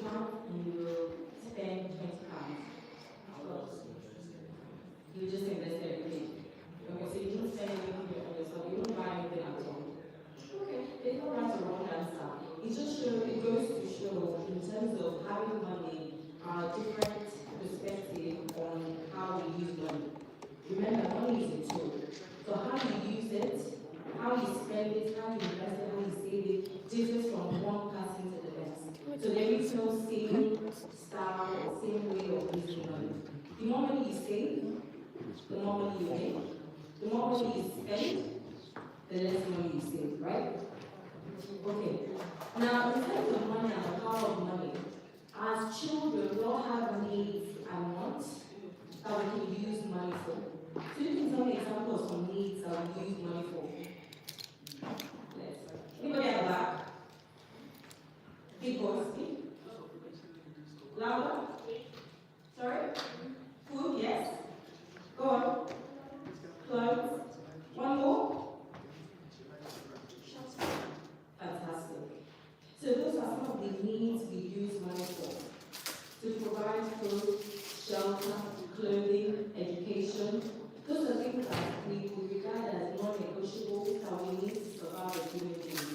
account and you spend £20. Well, you just invest everything. Okay, so you don't spend anything on yourself, you don't buy anything at all. Okay, there's no right or wrong answer. It just shows, it goes to show in terms of having money, different perspective on how we use money. Remember, money is a tool. So how you use it, how you spend it, how you invest it, how you save it, differs from one person to the next. So there is no same style or same way of using money. The more money you save, the more money you make. The more money you spend, the less money you save, right? Okay. Now, in terms of money and the power of money, as children, we all have needs and wants that we can use money for. So you can tell me examples of some needs that we use money for. Anybody at the back? Big voice, speak. Louder? Sorry? Food, yes? Go on. Clothes? One more? Fantastic. So those are some of the needs we use money for. To provide food, shelter, clothing, education. Those are things that we regard as non-negotiable that we need to survive as human beings.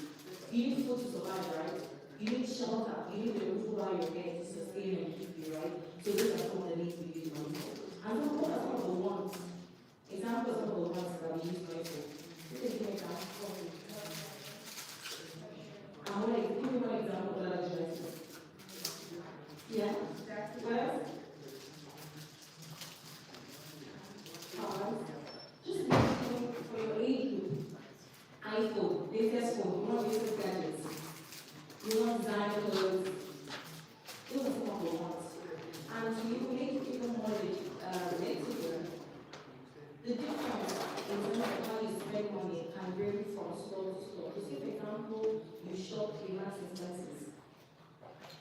You need food to survive, right? You need shelter. You need a roof over your head to sustain and keep you, right? So those are some of the needs we use money for. And so what are some of the wants? Examples of the wants that we use money for. You can give me an example. Give me one example of that address. Yeah? Well, just imagine for your age group, iPhone, latest phone, you want latest gadgets, you want designer clothes, those are some of the wants. And to make it even more relatable, the difference in terms of how you spend money can vary from store to store. So, say, for example, you shop in Max Expenses.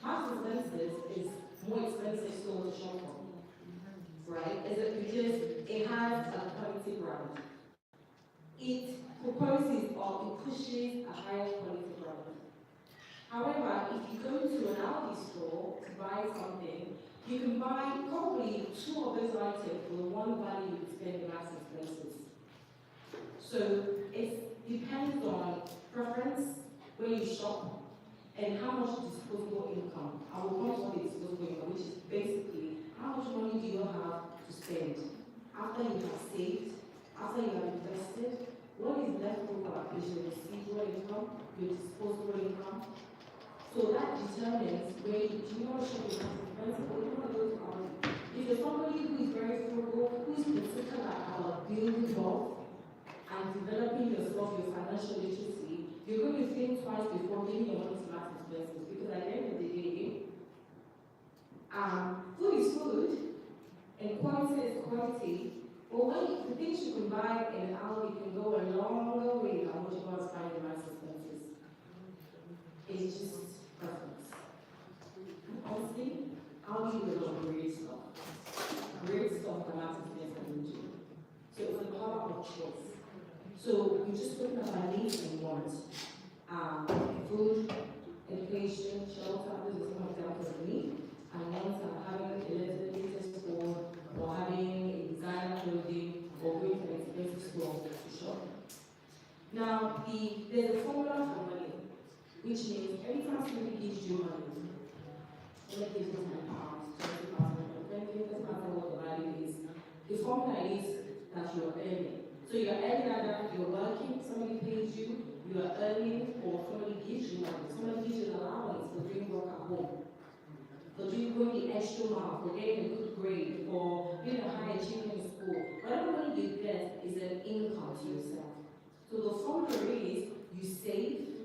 Max Expenses is more expensive store to shop from, right? Because it has a quality brand. It proposes or it pushes a higher quality brand. However, if you go to an Aldi store to buy something, you can buy probably 2 of those items for the one value you spend in Max Expenses. So it depends on preference, where you shop, and how much disposable income. I will point on the disposable income, which is basically how much money do you have to spend after you have saved, after you have invested. What is left over is your residual income, your disposable income. So that determines where do you want to shop your expensive or you want to go to Aldi. If you're somebody who is very frugal, who is particular about building wealth and developing yourself, your financial literacy, you're going to think twice before giving your money to Max Expenses, because at the end of the day, food is food and quality is quality. But when the things you can buy in Aldi can go a longer way than what you want to find in Max Expenses. It's just preference. Honestly, Aldi is a lot of great stuff. Great stuff that Max Expenses can do. So it's a power of choice. So we're just looking at our needs and wants. Food, education, shelter, those are some examples of need. And wants are having a latest phone, or having a designer clothing, or going to an expensive store to shop. Now, there's a formula for money, which means every time somebody gives you money, somebody gives you £10, £20, £20, doesn't matter what the value is, the formula is that you're earning. So you're earning either you're working, somebody pays you, you are earning, or somebody gives you money. Somebody gives you an allowance for doing work at home, for doing going the extra mile, for getting a good grade, for being a high achievement in school. Whatever money you get is an income to yourself. So the formula is you save,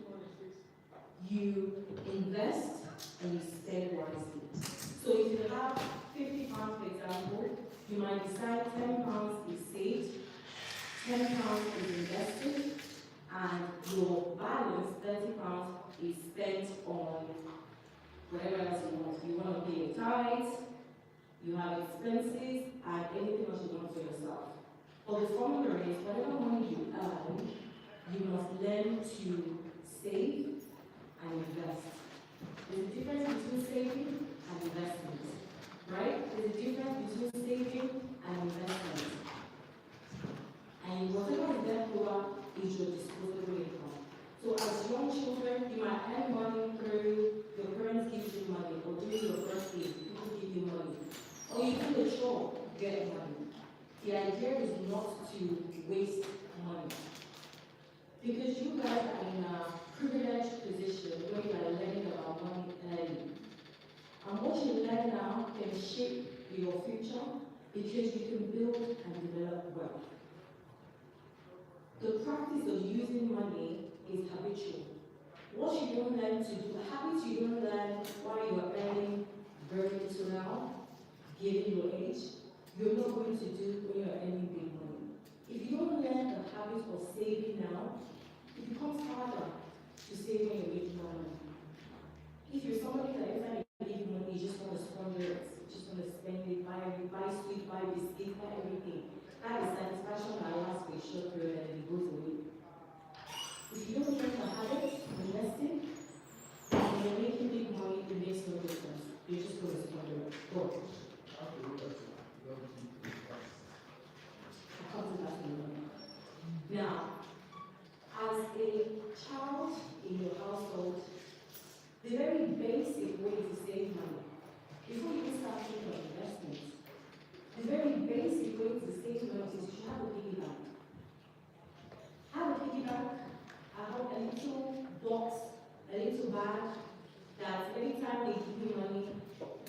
you invest, and you spend wisely. So if you have £50, for example, you might decide £10 is saved, £10 is invested, and your balance, £30, is spent on whatever else you want. You want to pay your tithes, you have expenses, and anything else you want for yourself. But the formula is whatever money you earn, you must learn to save and invest. The There's a difference between saving and investment, right? There's a difference between saving and investment. And whatever is left over is your disposable income. So as young children, you might earn money through your parents give you money, or during your birthday, people give you money. Or you do a job, get money. The idea is not to waste money. Because you guys are in a privileged position where you are learning about money early. And what you learn now can shape your future because you can build and develop wealth. The practice of using money is habitual. What you don't learn to do, habits you don't learn while you are earning very little now, given your age, you're not going to do when you're earning big money. If you don't learn the habit of saving now, it becomes harder to save when you're making more money. If you're somebody that every time you give money, you just want to squander it, you just want to spend it, buy sweet, buy biscuits, buy everything. That is satisfaction that lasts for a short period and it goes away. If you don't learn the habit of investing, and you're making big money, it makes no difference. You're just going to squander it. Go. I'll come to that in a moment. Now, as a child in your household, the very basic way to save money, before you even start thinking of investments, the very basic way to save money is you have a piggy bank. Have a piggy bank, a little box, a little bag, that every time they give you money,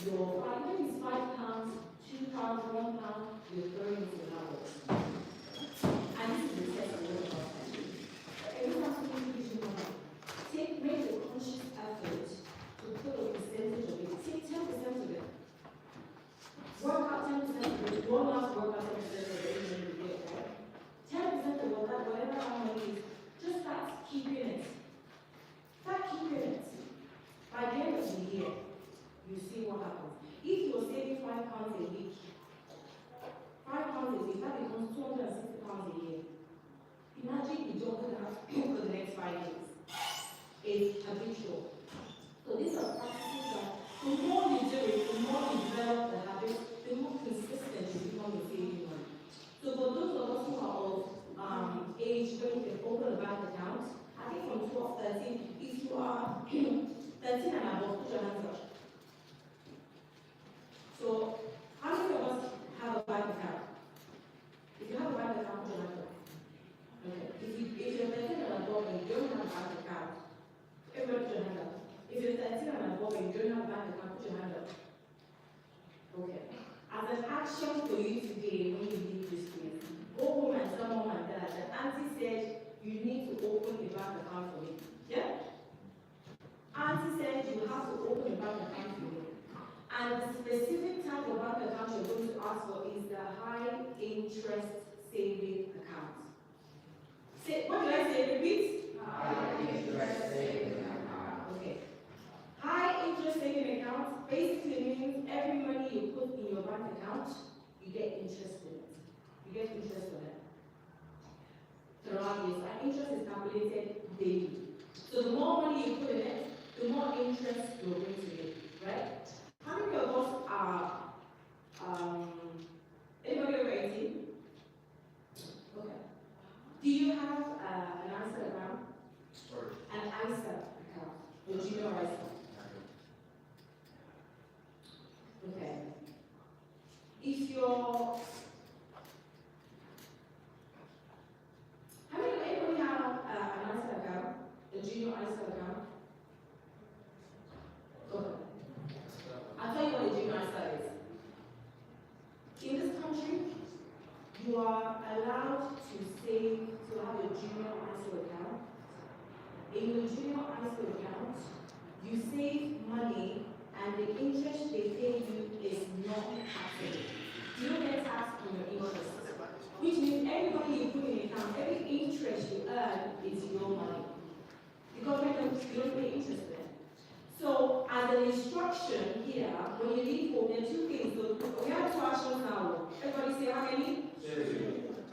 your maybe it's £5, £2, £1, you're throwing into that box. And this is the test of what about that. Every time somebody gives you money, make a conscious effort to put a percentage of it. Take 10% of it. Work out 10% of it. One last work out 10% of it. 10% of whatever our money is, just start keeping it. Start keeping it. By the end of the year, you see what happens. If you're saving £5 a week, that becomes £260 a year. Imagine you double that for the next 5 years. It's habitual. So these are practices that the more you do it, the more you develop the habit, the more consistent you become with saving money. So for those of us who are of age where you can open a bank account, I think from 12, 13, if you are 13 and above, put your hands up. So how many of us have a bank account? If you have a bank account, put your hands up. Okay. If you're 13 and above and you don't have a bank account, everybody put your hand up. If you're 13 and above and you don't have a bank account, put your hand up. Okay. As an action for you today, when you leave this place, go home and tell mom and dad that Auntie said you need to open a bank account for me. Yeah? Auntie said you have to open a bank account for me. And the specific type of bank account you're going to ask for is the high interest saving account. What did I say? Repeat? High interest saving account. Okay. High interest saving account basically means every money you put in your bank account, you get interest in it. You get interest on it. Throughout years, and interest is calculated daily. So the more money you put in it, the more interest you're going to get, right? How many of us are, anybody over 18? Okay. Do you have an ISA account? Sorry. An ISA account? Or do you know ISA? Okay. If you're, anybody have an ISA account? A junior ISA account? Okay. I'll tell you what a junior ISA is. In this country, you are allowed to save, to have a junior ISA account. In your junior ISA account, you save money and the interest they pay you is not taxable. You don't get taxed on your interest. Which means every money you put in the account, every interest you earn is your money. The government you don't pay interest there. So as an instruction here, when you leave home, there are two things. So we have two actions now. Everybody say how many?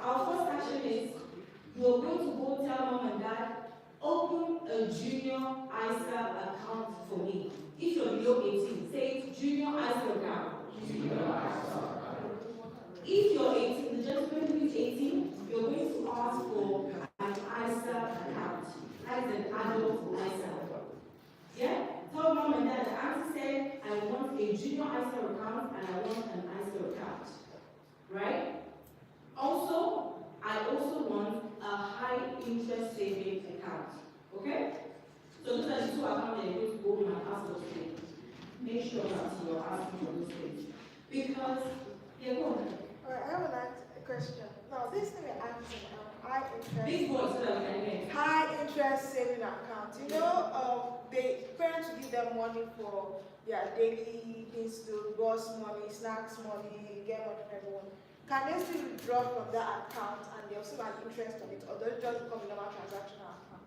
Our first action is you are going to go tell mom and dad, open a junior ISA account for me. If junior ISA account and I want an ISA account, right? Also, I also want a high interest savings account, okay? So those are the two accounts that you're going to go in my house today. Make sure that you're asking for those things. Because, yeah, go on. Alright, I would like a question. Now, this thing you're asking, high interest. Big voice so that we can hear. High interest saving account. Parents will give them money for their daily things to boss money, snacks money, get money from everyone. Can they still withdraw from that account and they'll still have interest on it, or does it just become a normal transactional account?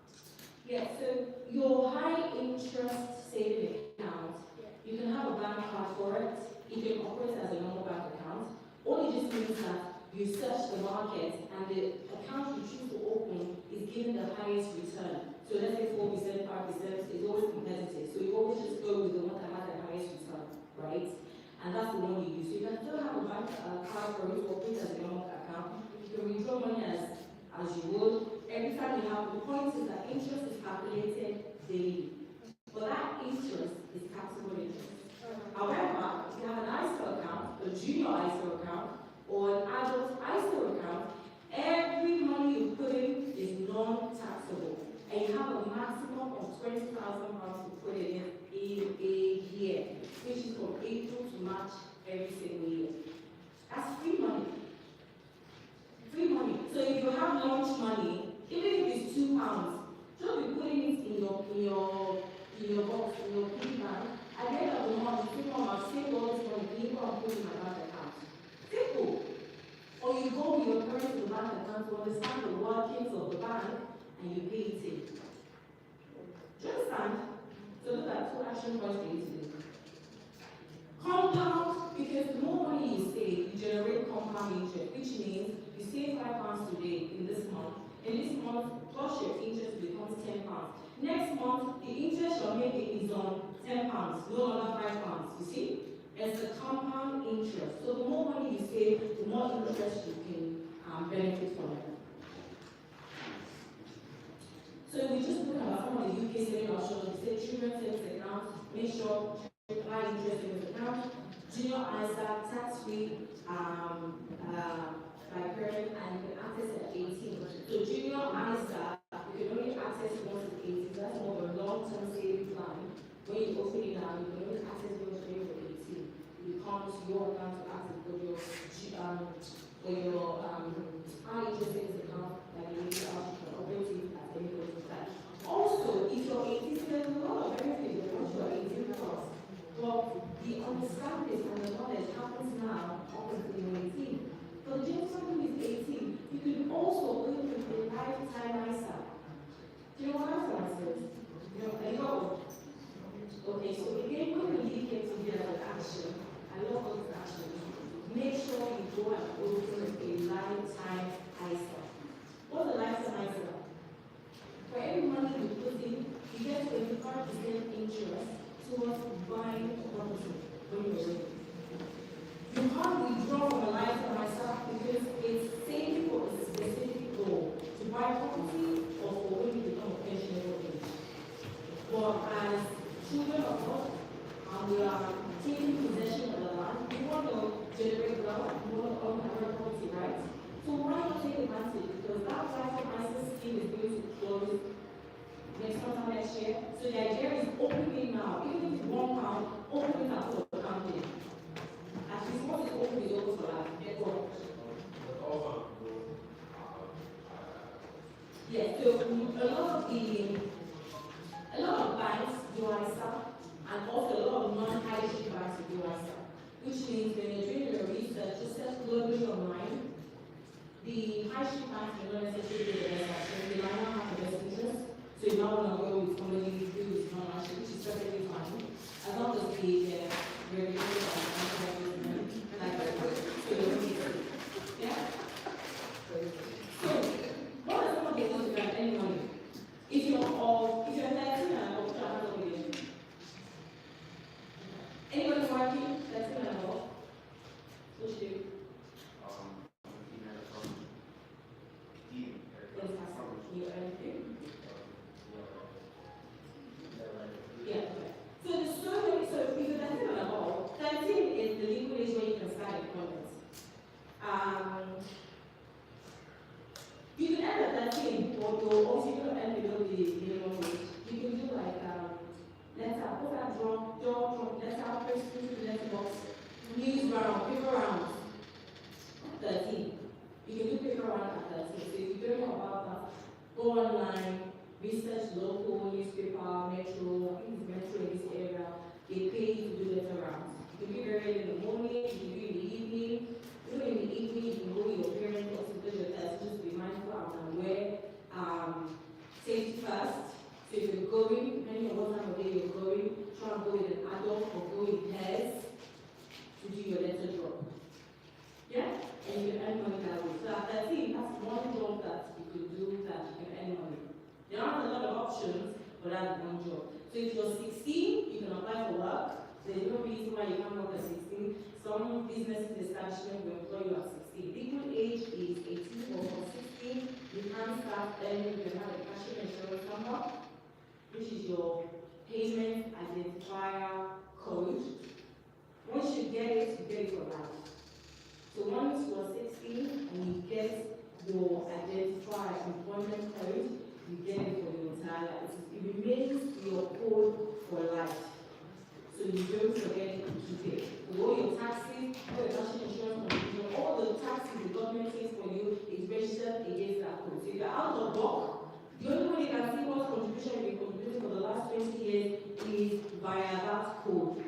Yeah, so your high interest saving account, you can have a bank card for it. It can operate as a normal bank account. All it just means that you search the market and the account you choose to open is given the highest return. So let's say 4%, 5%, it's always competitive. So you always just go with the one that has the highest return, right? And that's the one you use. So you can still have a bank card for it to operate as a normal account. You can withdraw money as you would. Every time you have, the point is that interest is calculated daily. But that interest is taxable interest. However, if you have an ISA account, a junior ISA account, or an adult ISA account, every money you put in is non-taxable. And you have a maximum of £20,000 to put in a year, which is from April to March every single year. That's free money. Free money. So if you have lunch money, even if it's £2, just be putting it in your box, in your piggy bank. At the end of the month, you think, I'll save all this money, and you go and put it in my bank account. Simple. Or you go with your parents to the bank account to understand the workings of the bank, and you pay it in. Do you understand? So those are two action points for you to do. Compound, because the more money you save, you generate compound interest, which means you save £5 today in this month. In this month, plus your interest becomes £10. Next month, the interest you're making is on £10, no longer £5. You see? It's the compound interest. So the more money you save, the more interest you can benefit from it. So we just look about some of the UK saving options. We say children savings account, make sure high interest savings account, junior ISA, tax-free, by parent, and you can access at 18. So junior ISA, you can only access once at 18. So that's more of a long-term saving plan. When you open it now, you can only access it when you're 18. You come to your account to access for your high interest savings account that you need to operate it at any point in time. Also, if you're 18, there's a lot of benefits once you're 18 plus. But the understanding and the knowledge happens now up until you're 18. For the gentleman who is 18, you could also open a lifetime ISA. Do you know what ISA is? You know, okay, so again, when we leave it together with action, I love all these actions. Make sure you go and open a lifetime ISA. What's a lifetime ISA? For every money you put in, you get 25% interest towards buying property when you're ready. You can't withdraw from a lifetime ISA because it's saving for a specific goal, to buy property or for when you become a pensionable age. But as children of God, and we are taking possession of the land, we want to generate wealth, we want to own our property, right? So why not take advantage? Because that lifetime ISA scheme is going to close next year. So the idea is open it now. Even if it's £1, open it up for the company. At least once it's open, it's open for life. Yeah, so a lot of banks do ISA, and also a lot of non-high street banks do ISA, which means when you're doing your research, just search globally online. The high street banks may not necessarily do the best option. They might not have the best interest. So you now want to go with somebody who is non-national, which is perfectly fine. As long as the regulators are like that. So yeah? So, what are some of the things you can earn money? If you're 13 and above, you have obligation. Anybody working 13 and above? What should you do? You earn that draw, letter, press into the letterbox, news round, paper rounds, 13. You can do paper round at 13. So if you don't know about that, go online, research local newspaper, metro, I think it's metro in this area, they pay you to do letter rounds. You can do very early in the morning, you can do in the evening. Even in the evening, you can go with your parents or to do your test, just be mindful and aware. Safety first. So if you're going, depending on what time of day you're going, try and go with an adult or go in pairs to do your letter drop. Yeah? And you can earn money that way. So at 13, that's one job that you could do that you can earn money. There aren't a lot of options, but that's one job. So if you're 16, you can apply for work. There's no reason why you can't work at 16. Some businesses establishment will employ you at 16. Legal age is 18 or from 16. You can start earning, you can have a cash insurance number, which is your payment identifier code. Once you get it for life. So once you are 16 and you get your identifier employment code, you get it for your entire life. It remains your code for life. So you don't forget it to keep it. So all your taxes, all your national insurance contribution, all the taxes the government takes for you is registered against that code. So if you're out of luck, the only way you can see what contribution you've been contributing for the last 20 years is via that code.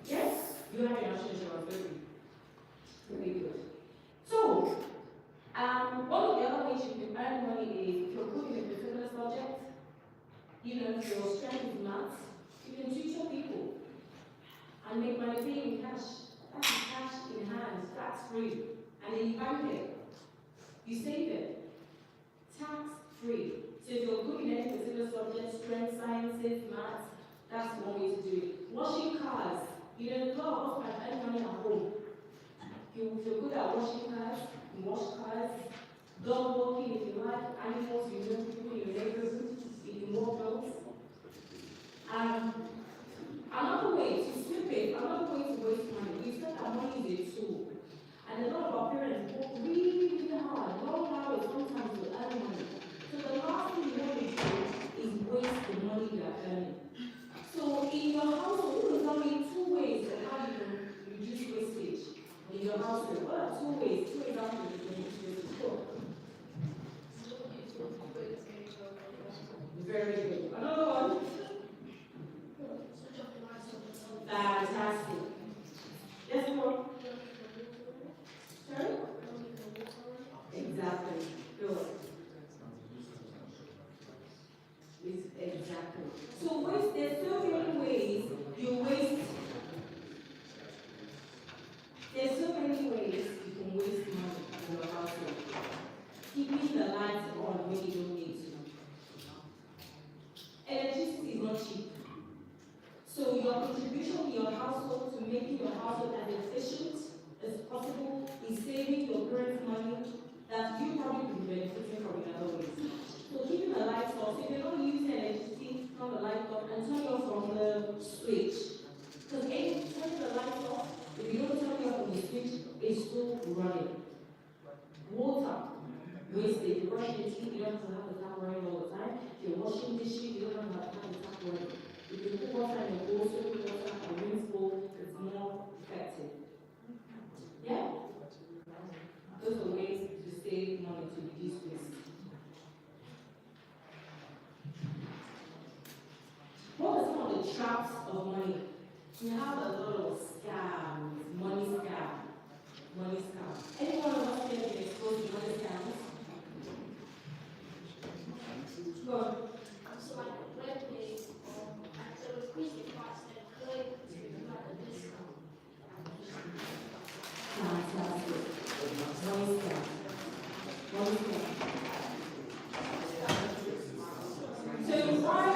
Yes? You have your national insurance, very good. So, one of the other ways you can earn money is if you're good in a particular subject, you know, if your strength is maths, you can tutor people and make money paying in cash. That's cash in hand, tax free. And then you bank it. You save it. Tax free. So if you're good in any particular subject, strength, sciences, maths, that's one way to do it. Washing cars. You know, a lot of us can earn money at home. If you're good at washing cars, you wash cars. Dog walking, if you like, animals, you know, people in your neighborhood, you can walk dogs. Another way to flip it, another way to waste money, we said that money is a tool. And a lot of our parents work really hard, long hours sometimes to earn money. So the last thing you want to do is waste the money you are earning. So in your household, there's only two ways of how you can reduce wastage in your household. What are two ways? Two examples you can reduce wastage. Very good. Another one. Fantastic. Yes, more. Sorry? Exactly. Good. Exactly. So there's so many ways you waste. There's so many ways you can waste money in your household. Keeping the lights on when you don't need to. Electricity is not cheap. So your contribution in your household to making your household as efficient as possible is saving your parents money that you probably will be benefiting from in other ways. So keeping the lights off. So if you're not using electricity, turn the lights off and turn it off from the switch. Because any turning the lights off, if you don't turn it off from the switch, it's still running. Water. Wasted. You're brushing your teeth, you don't have to have the tap running all the time. If you're washing dishes, you don't have to have the tap running. If you put water in the bowl, so put water in the rinse bowl, it's more effective. Yeah? Those are ways to save money, to reduce waste. What are some of the traps of money? We have a lot of scams, money scams. Money scams. Anyone of us here been exposed to money scams? Go on. So like a web page, so increase the cost and click to have a discount. Fantastic. Money scam. Money scam. So why?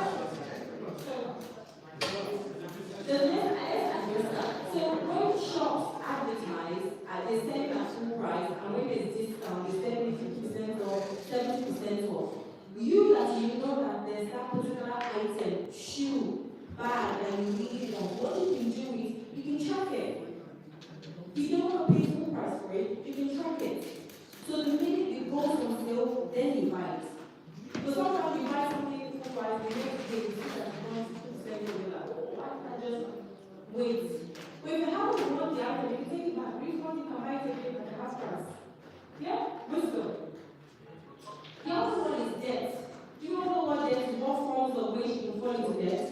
So when shops advertise, they sell it at full price, and when there's discount, they sell it 50% off, 70% off. You know that there's that particular item, shoe, bag, that you need on. What you can do is you can track it. If you don't want to pay full price for it, you can track it. So the minute it goes on sale, then you buy it. Because sometimes you buy something full price, the next day you see that it's 50% you're like, oh, why Wait. But if you haven't won the item, you can take it back. Refund it and buy it again at the half price. Yeah? Wisdom. The other one is debt. Do you know what debt is? What forms of which you fall into debt?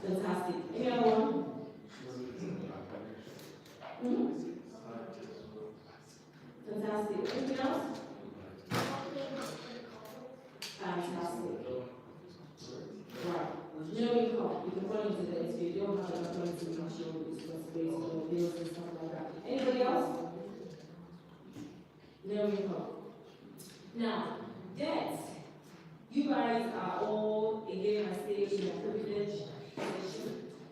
Fantastic. Any other one? Fantastic. Anything else? Fantastic. Right. No income. You can fall into debt if you don't have enough money to meet your responsibilities or bills and stuff like that. Anybody else? No income. Now, debt. You guys are all, again, I say, in a privileged position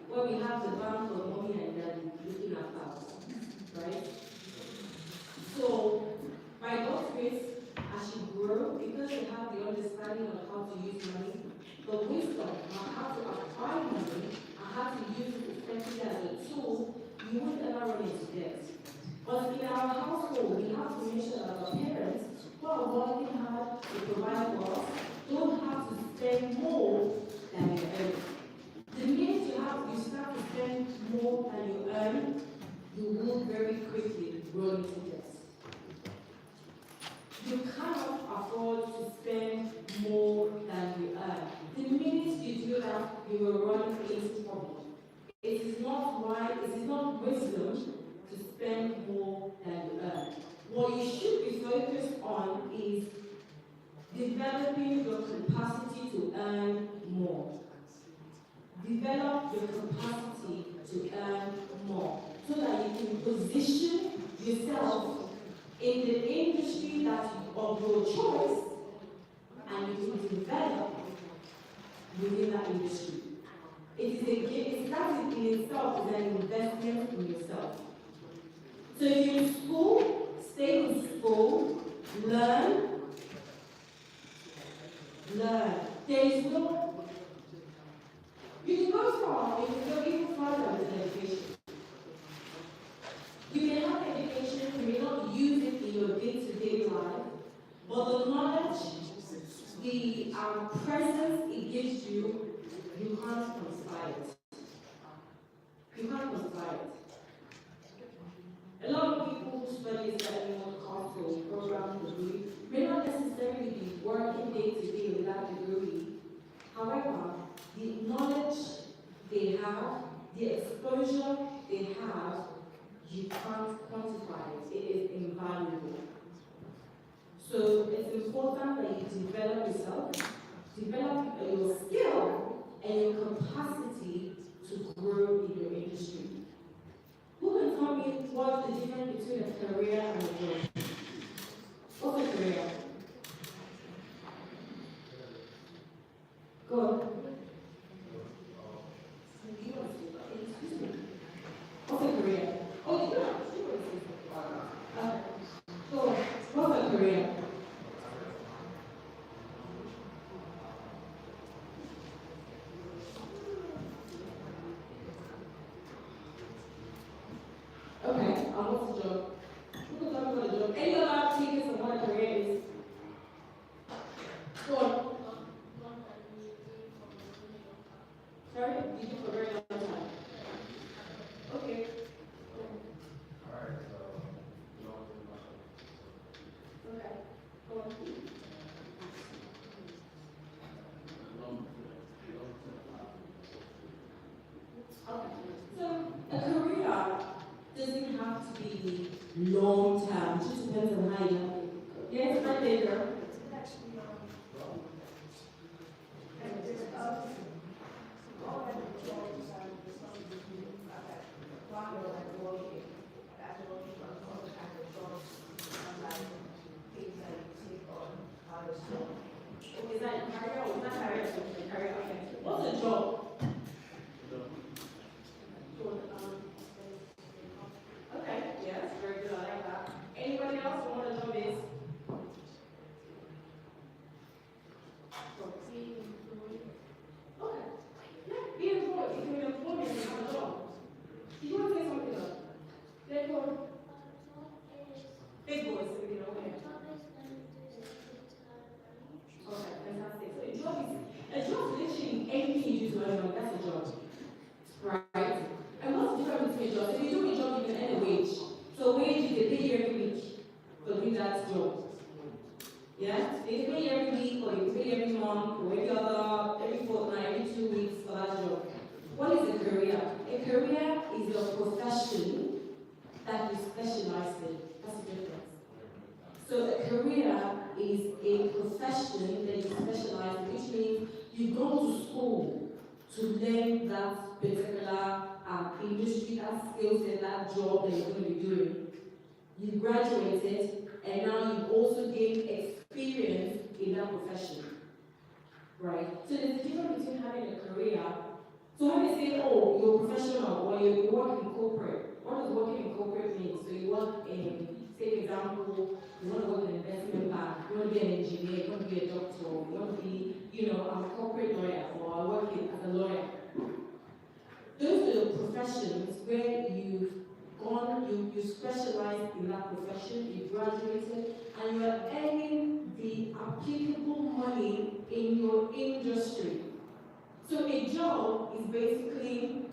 where we have the bank of mommy and daddy looking after us, right? So, by God's grace, as you grow, because you have the understanding of how to use money, the wisdom on how to acquire money, and how to use it effectively as a tool, you won't ever run into debt. But in our household, we have to make sure that our parents, who are working hard to provide for us, don't have to spend more than you earn. The minute you start to spend more than you earn, you will very quickly run into debt. You cannot afford to spend more than you earn. The minute you do that, you will run into trouble. It is not right, it is not wisdom to spend more than you earn. What you should be focused on is developing your capacity to earn more. Develop your capacity to earn more so that you can position yourself in the industry of your choice and you can develop within that industry. That in itself is an investment in yourself. So if you're in school, stay in school, learn. There is no, you can go far, you can go even further with education. You can have education, you may not use it in your day-to-day life, but the knowledge, the presence it gives you, you can't quantify it. You can't quantify it. A lot of people who study certain course or program degree may not necessarily be working day to day with that degree. However, the knowledge they have, the exposure they have, you can't quantify it. It is invaluable. So it's important that you develop yourself, develop your skill and your capacity to grow in your industry. Who can tell me what's the difference between a career and a job? What's a career? Go on. Excuse me. What's a career? Oh, you don't. So, what's a career? Okay, what's the job? Who can tell me what a job? Any other takers of what a career is? Go on. Sorry? You do for a very long time. Okay. Alright, okay. Go on. Okay. So a career doesn't have to be long term. It just depends on how you have it. Yes, right there, girl. Is that career or is that career? What's a job? Okay, yes, very good. I like that. Anybody else who want to jump in? Okay. Yeah, be employed. If you're employed, you have a job. Did you want to say something else? Let's go. Big boys, so we can open it. Okay, fantastic. So a job is literally anything you do to anyone, that's a job. profession that you specialize in. That's the difference. So a career is a profession that you specialize in, which means you go to school to learn that particular industry, that skill set, that job that you're going to be doing. You graduated, and now you also gain experience in that profession, right? So there's a difference between having a career. So when they say, oh, you're a professional or you work in corporate, what does working in corporate mean? So you work in, say for example, you want to work in an investment bank, you want to be an engineer, you want to be a doctor, you want to be, I'm a corporate lawyer, or I work as a lawyer. Those are the professions where you've gone, you specialize in that profession, you graduated, and you're earning the applicable money in your industry. So a job is basically,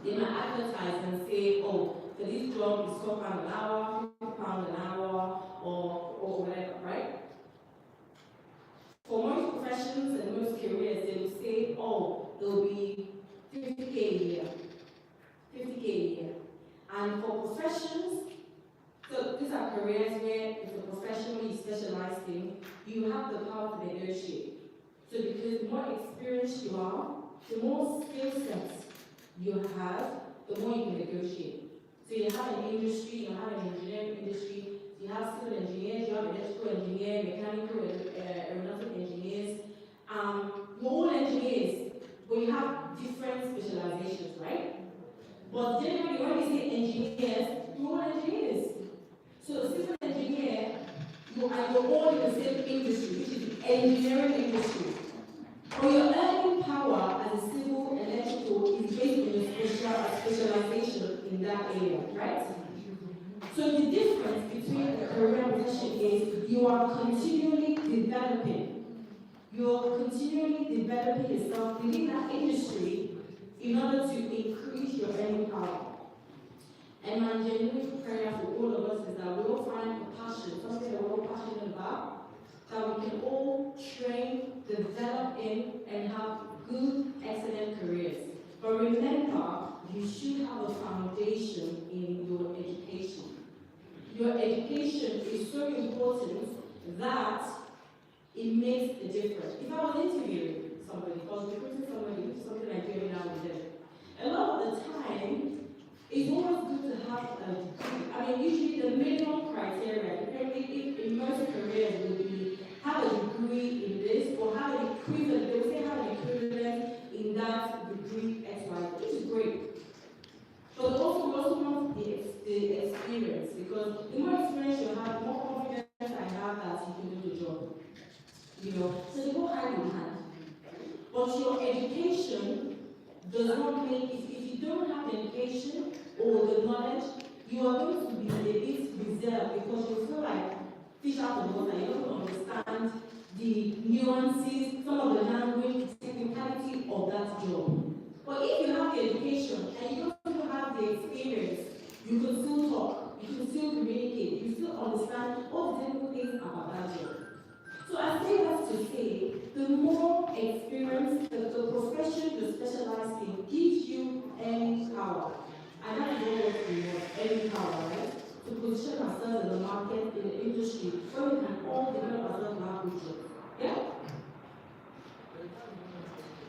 they might advertise and say, oh, for this job is £12 an hour, £50 an hour, or whatever, right? For most professions and most careers, they will say, oh, there'll be 50K a year. 50K a year. And for professions, so these are careers where it's a profession where you specialize in, you have the power to negotiate. So because the more experienced you are, the more skill sets you have, the more you can negotiate. So you have an industry, you have an engineering industry, you have civil engineers, you have electrical engineers, mechanical, aeronautic engineers. You're all engineers, but you have different specializations, right? But generally, when we say engineers, you're all engineers. So a civil engineer, you're all in the same industry, which is the engineering industry. But your earning power as a civil electrical is based on your specialization in that area, right? So the difference between a career and profession is you are continually developing. You're continually developing yourself within that industry in order to increase your earning power. And my genuine prayer for all of us is that we all find a passion, something that we're all passionate about, that we can all train, develop in, and have good, excellent careers. But remember, you should have a foundation in your education. Your education is so important that it makes a difference. If I was interviewing somebody, if I was recruiting somebody, which is something I do every now and then, a lot of the time, it's always good to have a degree. I mean, usually the minimum criteria, depending if in most careers would be have a degree in this or have an equivalent, they would say have an equivalent in that degree X, Y, which is great. But we also want the experience, because the more experience you have, the more confidence I have that you can do the job. So they go hand in hand. But your education does not make, if you don't have the education or the knowledge, you are going to be a bit reserved because you feel like fish out of water. You don't understand the nuances, some of the language, technicality of that job. But if you have the education and you don't have the experience, you can still talk, you can still communicate, you still understand all the technical things about that job. So I say that to say, the more experience the profession you specialize in gives you earning power. And that is what we want, earning power, right? To position ourselves in the market, in the industry, where we can all develop ourselves in our future. Yeah?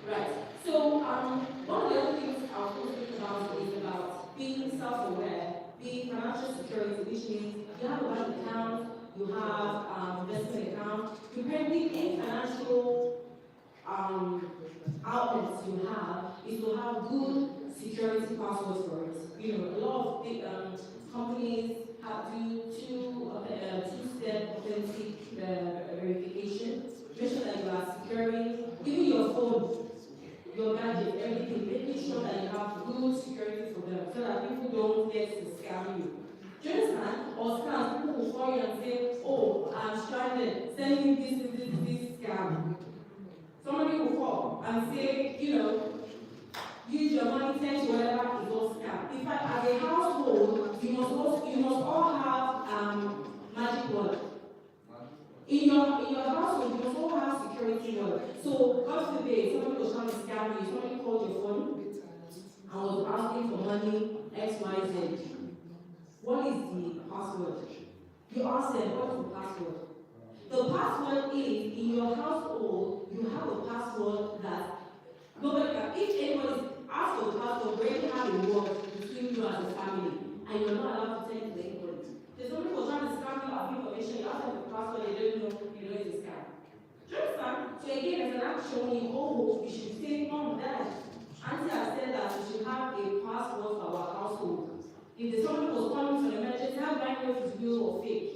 Right. So one of the other things I was going to think about is about being self-aware, being financial security, which means you have a bank account, you have investment account, depending any financial outlets you have, is to have good security passwords for it. A lot of big companies have two-step authentic verification. Make sure that you are securing, even your phone, your gadget, everything, making sure that you have good security for them so that people don't get to scam you. Do you understand? Or scam, people will call you and say, oh, I'm stranded, send me this scam. Somebody will call and say, use your money, send you whatever is all scam. In fact, as a household, you must all have magic wallet. In your household, you must all have security wallet. So, God forbid, somebody was trying to scam you, somebody called your phone and was asking for money, XYZ. What is the password? You ask them, what is the password? The password is, in your household, you have a password that nobody can, if anybody asks for the password, you already have a word between you as a family, and you're not allowed to tell it to anybody. There's some people trying to scam you out of information, you ask them the password, they don't know, you know it's a scam. Do you understand? So again, there's an action when you we should say, Mom, Dad, Auntie has said that we should have a password for our household. If there's somebody who's calling for an emergency, how do I know if it's real or fake?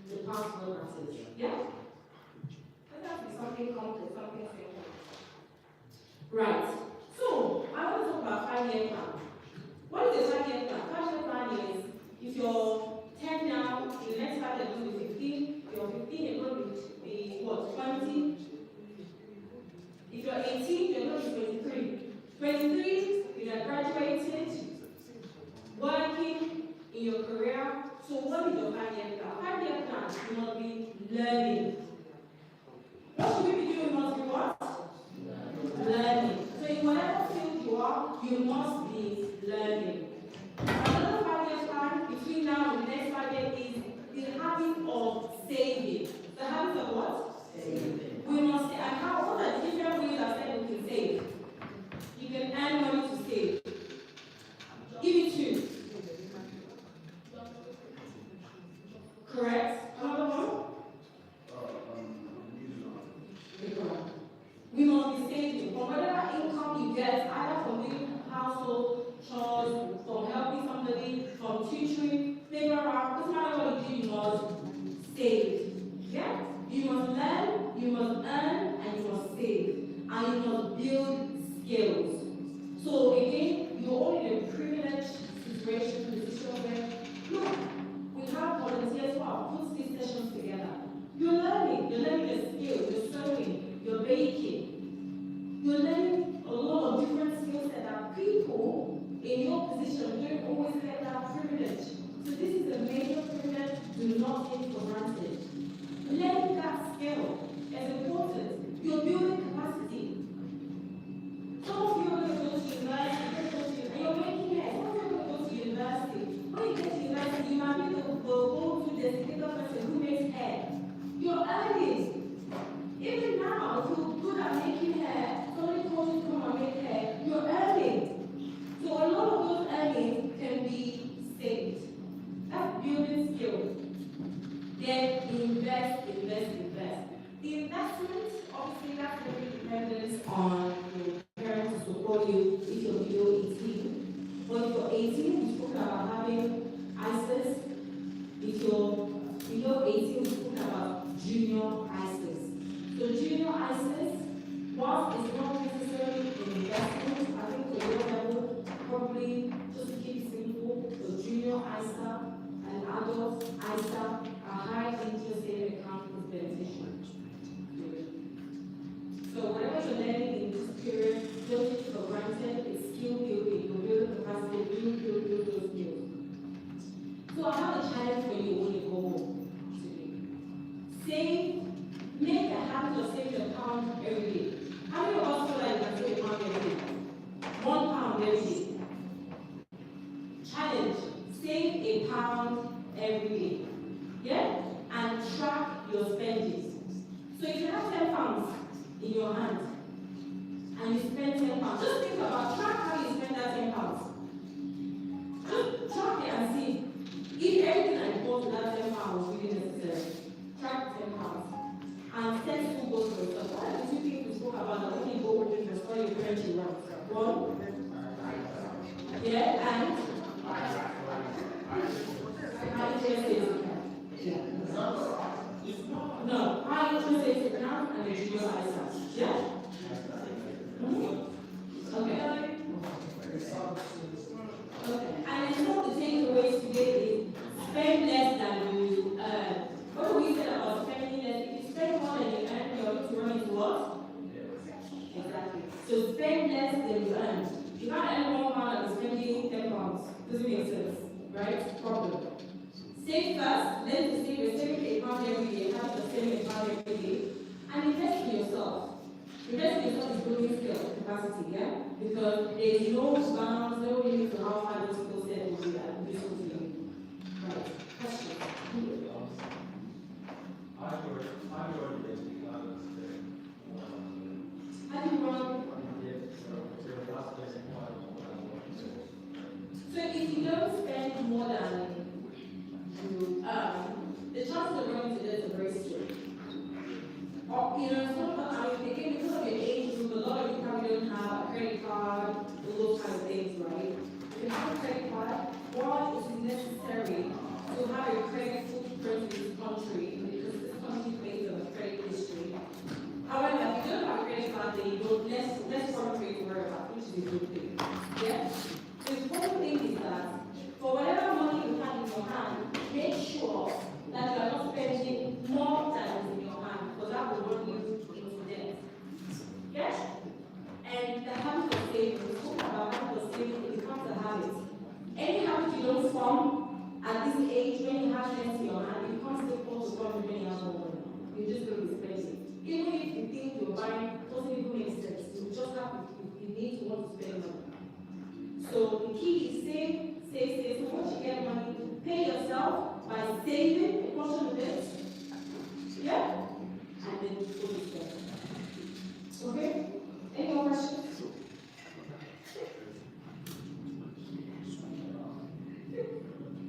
The password matters. Yeah? Doesn't have to be something complex, something simple. Right. So, I want to talk about 5-year plan. What is a 5-year plan? 5-year plan is, if you're 10 now, the next 5 years you're going to be 15. If you're 15, you're going to be, what, 20? If you're 18, you're going to be 23. 23, you're graduated, working in your career. So what is your 5-year plan? 5-year plan, you must be learning. What should we be doing? We must be what? Learning. So in whatever field you are, you must be learning. Another 5-year plan between now and the next 5 years is the habit of saving. The habit of what? Saving. We must say, and how, what are the different ways I said we can save? You can earn money to save. Give me 2. Correct? Another one? We must be saving from whatever income you get, either from doing household chores, from helping somebody, from tutoring, figure out, doesn't matter what you do, you must save. Yeah? You must learn, you must earn, and you must save. And you must build skills. So again, you're all in a privileged situation, position where, look, we have volunteers who have put these sessions together. You're learning the skills, you're sewing, you're baking. You're learning a lot of different skill sets that people in your position don't always get that privilege. So this is a major privilege, do not take it for granted. Learning that skill is important. You're building capacity. Some of you are going to go to university, and you're making hair. Some of you are going to go to university. When you get to university, you might be the go-to designated person who makes hair. You're earning. Even now, if you're good at making hair, somebody told you to come and make hair, you're earning. So a lot of those earnings can be saved. That's building skills. Then invest. The investment, obviously, that's going to be dependent on your parents to support you if you're below 18. But if you're 18, we spoke about having ISIS. If you're below 18, we spoke about junior ISIS. So junior ISIS, whilst it's not necessarily an investment, I think for your level, probably just to keep it simple, the junior ISA and adult ISA, a high interest saving account is beneficial. So whatever you're learning in this period, don't take it for granted, it's skill building, you're building capacity, build those skills. So I have a challenge for you when you go home today. Make a habit of saving £1 every day. How many of us feel like you can save £1 every day? £1 every day. Challenge, save £1 every day. Yeah? And track your spendings. So if you have £10 in your hand and you spend £10, just think about, track how you spend that £10. Just track it and see if everything I bought with that £10 was really necessary. Track £10. And set school goals for yourself. What are the 2 things we spoke about that only go with the story your parents you want? 1, yeah, and high interest savings account. No, high interest savings account and a junior ISA. Yeah? Okay. And some of the takeaways today is spend less than you earn. What do we say about spending less? If you spend more than you earn, you're going to run into what? Exactly. So spend less than you earn. You can't earn £1 and spending £10. Doesn't make sense, right? Problem. Save first, then to save, you're saving £8 every day, have to save £8 every day, and invest in yourself. Investing in yourself is building skill capacity, yeah? Because there is no bounds, no limit to how far those skill set will be useful to you. Right. Question. How do you run? So if you don't spend more than you earn, the chances of running to debt are very slim. Or, it's not about, again, because of your age group, a lot of you probably don't have a credit card, all those kind of things, right? If you have a credit card, while it is necessary to have a credit footprint in this country, because this country is based on a credit history. However, if you don't have a credit card, then you don't, less country to worry about, which is a good thing. Yeah? The important thing is that for whatever money you have in your hand, make sure that you are not spending more than is in your hand, because that will run you into debt. Yes? And the habit of saving, we talk about habit of saving, it becomes a habit. Any habit you don't form at this age, when you have less in your hand, it becomes difficult to form when you have more money. You just go to spend it. Even if the thing you're buying doesn't even make sense, you just have to, you need to want to spend money. So the key is save. So once you get money, pay yourself by saving a portion of it. Yeah? And then you fully spend. Okay? Any more questions?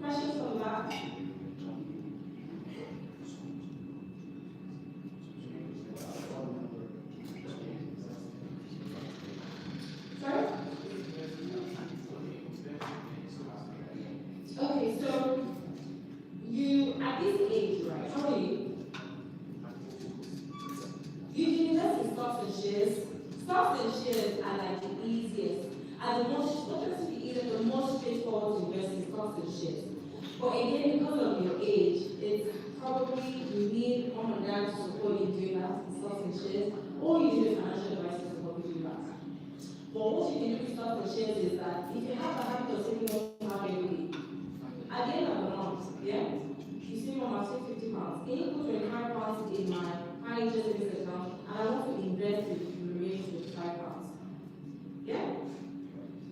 Questions from the back? Sorry? Okay, so you, at this age, right, how are you? You can invest in stocks and shares. Stocks and shares are like the easiest, and the most, not just the easiest, the most straightforward to invest in stocks and shares. But again, because of your age, it's probably you need mom and dad to support you doing that in stocks and shares, or you need a financial advisor to support you doing that. But what you can do with stocks and shares is that if you have a habit of saving money every day, at the end of the month, yeah, you see mom, I save 50 pounds. Can you put 25 pounds in my high interest savings account, and I want to invest with the remaining 25 pounds? Yeah?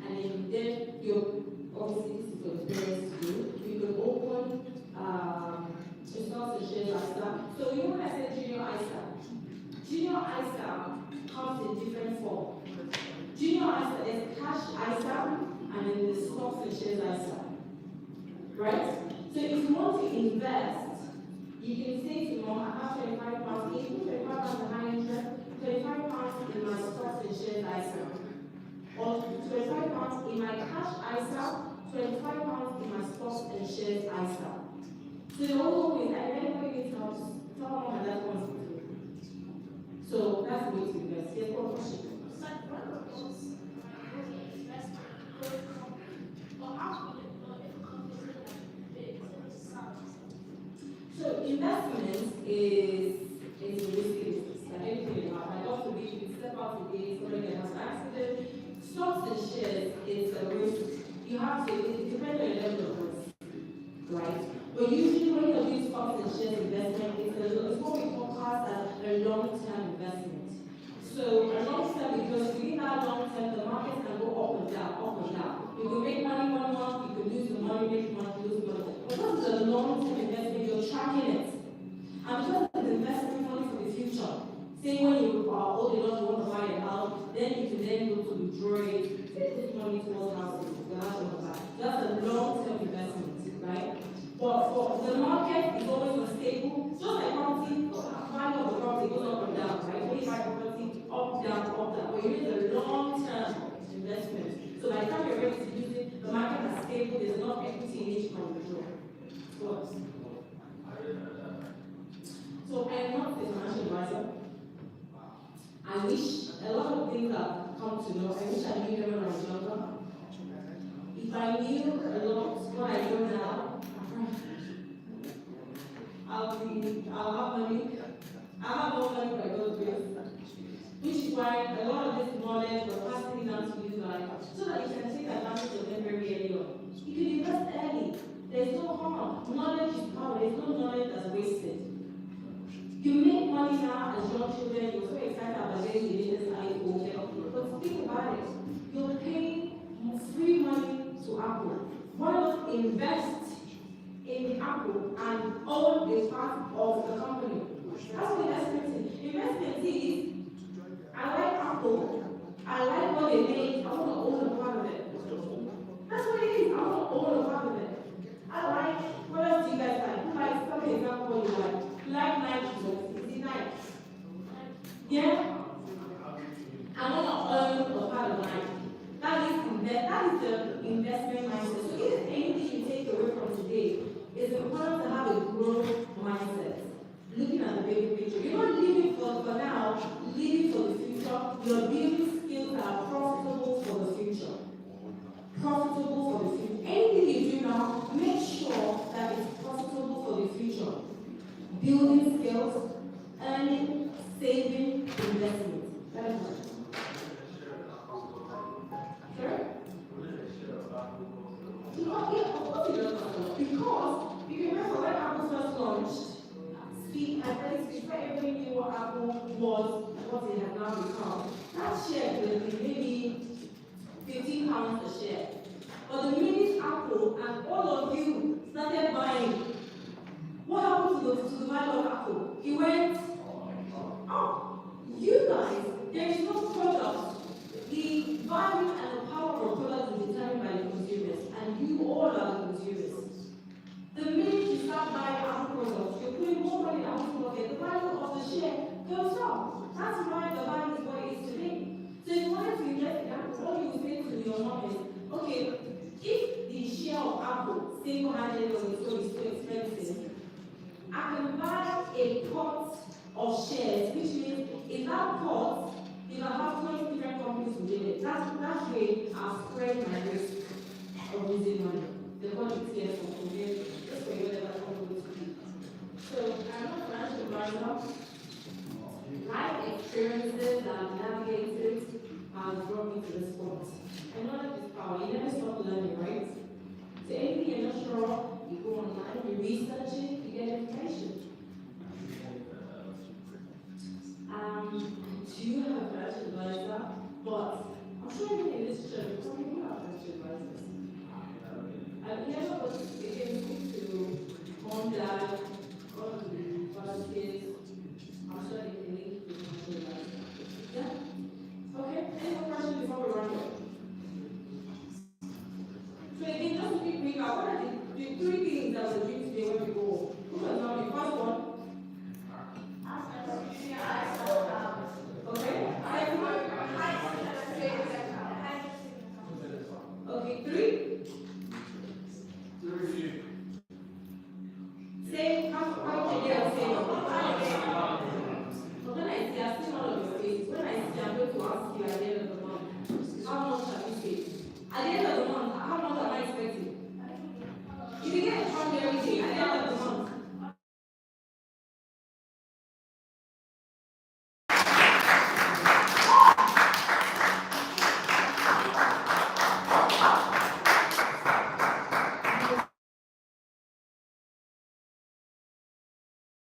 And then you obviously this is for the parents to do. You could open a stocks and shares ISA. So you know when I said junior ISA? Junior ISA comes in different form. Junior ISA is cash ISA, and then the stocks and shares ISA. Right? So if you want to invest, you can say to mom, I have 25 pounds, can you put 25 pounds in high interest, 25 pounds in my stocks and shares ISA. Or 25 pounds in my cash ISA, 25 pounds in my stocks and shares ISA. So the whole thing is, I never get tell mom and dad wants to do. So that's the way to invest. Yes, what question? So investment is a risky business, like anything in life. Like God forbid you step out today, somebody can have an accident. Stocks and shares is a risk. You have to, it depends on your level of risk, right? But usually when you're doing stocks and shares investment, it's what we call class as a long-term investment. So a long-term, because within that long-term, the market can go up and down, up and down. You can make money one month, you can lose the money, make money, lose the money. But because it's a long-term investment, you're tracking it. And because it's investment money for the future, say when you are old enough to want to buy a house, then you can then go to withdraw it, put money towards houses, the house you want to buy. That's a long-term investment, right? But for the market is always unstable, just like property, value of the property goes up and down, right? When you buy property, up, down, but you need a long-term investment. So by the time you're ready to use it, the market is stable, there's enough equity in it to withdraw. What? So I am not a financial advisor. I wish a lot of things I've come to know, I wish I knew them when I was younger. If I knew a lot what I know now, I'll have money. I have more money by God's grace. Which is why a lot of this knowledge we're passing it down to you guys, so that you can take advantage of them very early on. You can invest early. There's no harm. Knowledge is power. There's no knowledge that's wasted. You make money now as young children, you're so excited about getting the latest think about it. You're paying free money to Apple. Why not invest in the Apple and own the part of the company? That's what investment is. Investment is, I like Apple, I like what they make, I want to own a part of it. That's what it is, I want to own a part of it. I like, what else do you guys like? Who likes, tell me example what you like. You like Nike, is it Nike? Yeah? I want to own a part of Nike. That is the investment mindset. So if anything you take away from today, it's important to have a growth mindset. Looking at the bigger picture. You're not living for now, living for the future. You're building skills that are profitable for the future. Profitable for the future. Anything you do now, make sure that it's profitable for the future. Building skills, earning, saving, investment. That is what. Sure? Because you remember when Apple first launched, before everybody knew what Apple was, what it had now become. That share will be maybe £15 a share. But the minute Apple and all of you started buying, what happened to the value of Apple? It went up. You guys, there is no product. The value and the power of a product is determined by the consumers, and you all are the consumers. The minute you start buying Apple products, you're putting more money in Apple's pocket, the value of the share goes up. That's why the value is what it is today. So if you wanted to invest in Apple, what you would say to your mom is, okay, if the share of Apple single-handedly on its own is so expensive, I can buy a pot of shares, which means in that pot, if I have 20 different companies within it, that way I'll spread my risk of losing money. The quantity here for convenience, just for your level of to be. So I'm not a financial advisor. Life experiences that I've navigated have brought me to this point. And knowledge is power. You never stop learning, right? So anything you're not sure, you go online, you research it, you get information.